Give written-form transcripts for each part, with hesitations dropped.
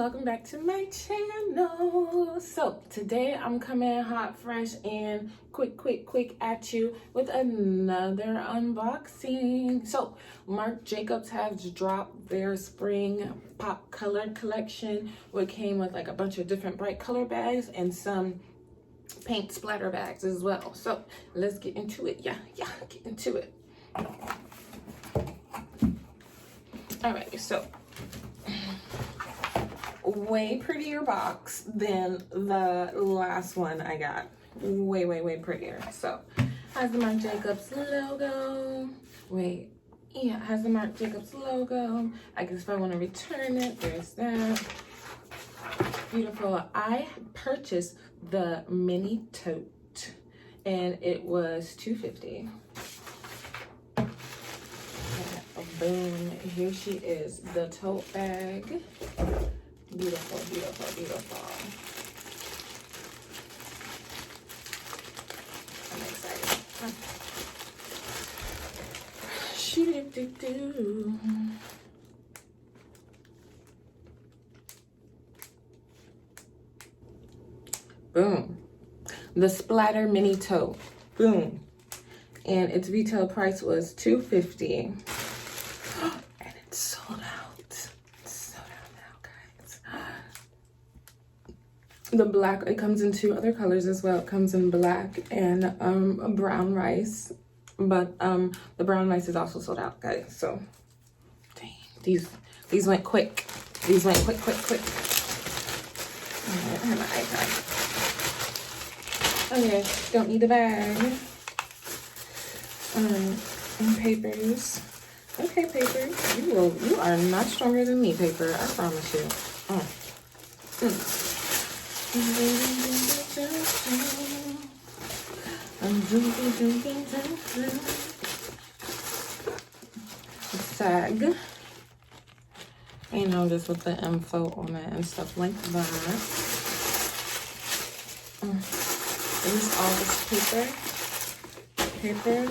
welcome back to my channel. So today I'm coming hot, fresh, and quick at you with another unboxing. So MarcJacobs has dropped their spring pop color collection, which came with like a bunch of different bright color bags and some paint splatter bags as well. So let's get into it. Yeah, get into it. All right, so way prettier box than the last one I got. Way prettier. So has the MarcJacobs logo. Has the MarcJacobs logo. I guess if I want to return it, there's that. Beautiful. I purchased the mini tote and it was $2.50. Boom, here she is, the tote bag. Beautiful. I'm excited. Boom. The SplatterMiniTote. Boom. And its retail price was $2.50. And it's sold out. It's sold out now, guys. The black, it comes in two other colors as well. It comes in black and a brown rice. But the brown rice is also sold out, guys. So dang, these went quick. These went quick. All right, I have my iPad. Okay, don't need the bag. And papers. Okay, paper. You are not stronger than me, paper. I promise you. Tag. You know, just with the info on it and stuff like that. There's all this paper.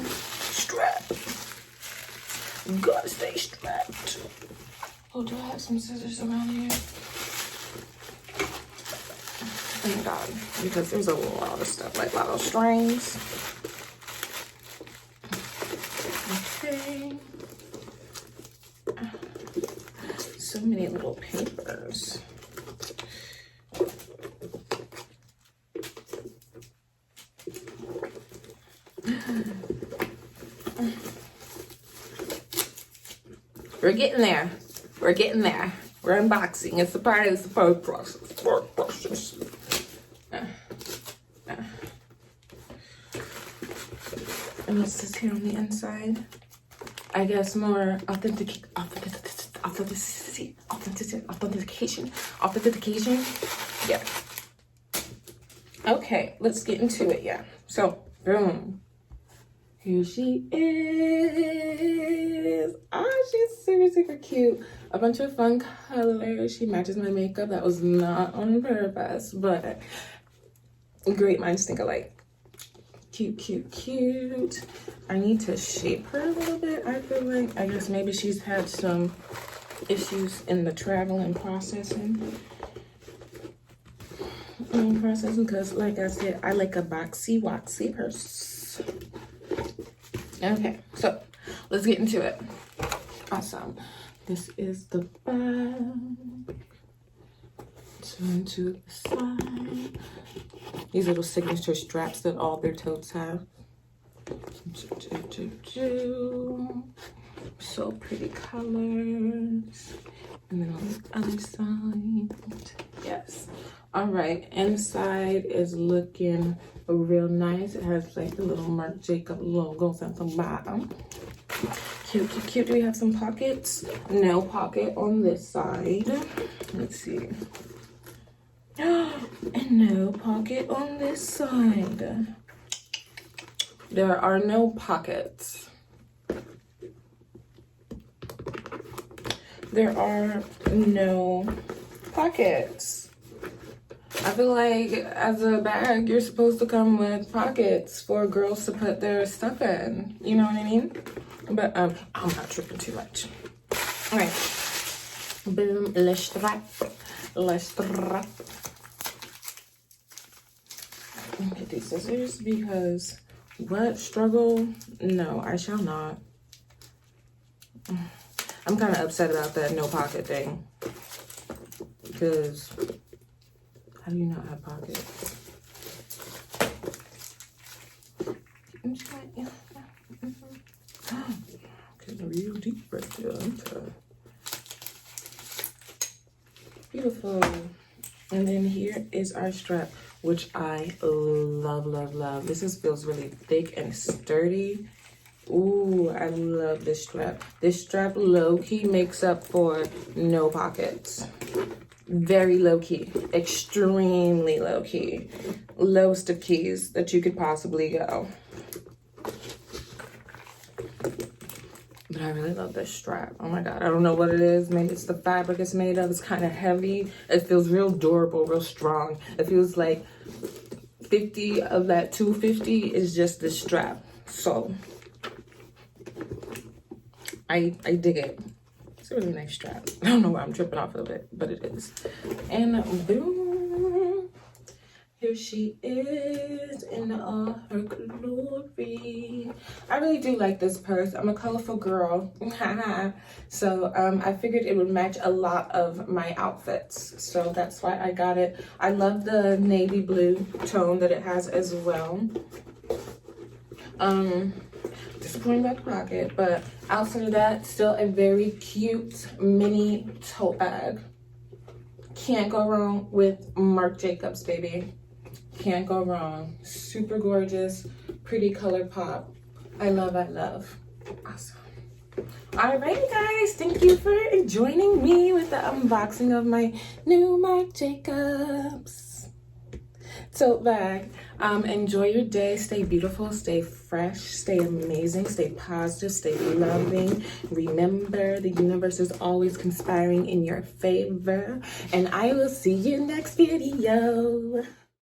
Strap. Gotta stay strapped. Oh, do I have some scissors around here? Thank God, because there's a lot of stuff, like a lot of strings. Okay. So many little papers. We're getting there. We're unboxing. It's a part of the support process. And what's this here on the inside? I guess more authentication. Yeah. Okay, let's get into it. Yeah. So, boom. Here she is. Oh, she's super cute. A bunch of fun colors. She matches my makeup. That was not on purpose, but great minds think alike. Cute. I need to shape her a little bit, I feel like. I guess maybe she's had some issues in the travel and processing. Because like I said, I like a boxy waxy purse. Okay, so let's get into it. Awesome. This is the bag. Turn to the side. These little signature straps that all their totes have. So pretty colors. And then on the other side, yes. All right, inside is looking real nice. It has like the little MarcJacobs logos at the bottom. Cute. Do we have some pockets? No pocket on this side. Let's see. And no pocket on this side. There are no pockets. There are no pockets. I feel like as a bag, you're supposed to come with pockets for girls to put their stuff in. You know what I mean? But I'm not tripping too much. All right. Boom, le strap. Let's strap. Get these scissors because what struggle? No, I shall not. I'm kind of upset about that no pocket thing because how do you not have pockets? Getting real deep right there. Okay. Beautiful. And then here is our strap, which I love, love, love. This feels really thick and sturdy. Ooh, I love this strap. This strap low-key makes up for no pockets. Very low-key, extremely low-key. Lowest of keys that you could possibly go. But I really love this strap. Oh my God, I don't know what it is. Maybe it's the fabric it's made of. It's kind of heavy. It feels real durable, real strong. It feels like 50 of that 250 is just the strap. So I dig it. It's a really nice strap. I don't know why I'm tripping off of it, but it is. And boom, here she is in all her glory. I really do like this purse. I'm a colorful girl. So I figured it would match a lot of my outfits. So that's why I got it. I love the navy blue tone that it has as well. Disappointing about the pocket, but outside of that, still a very cute mini tote bag. Can't go wrong with MarcJacobs, baby. Can't go wrong. Super gorgeous, pretty color pop. I love, I love. Awesome. Alrighty guys, thank you for joining me with the unboxing of my new MarcJacobs tote bag. Enjoy your day. Stay beautiful, stay fresh, stay amazing, stay positive, stay loving. Remember, the universe is always conspiring in your favor. And I will see you next video.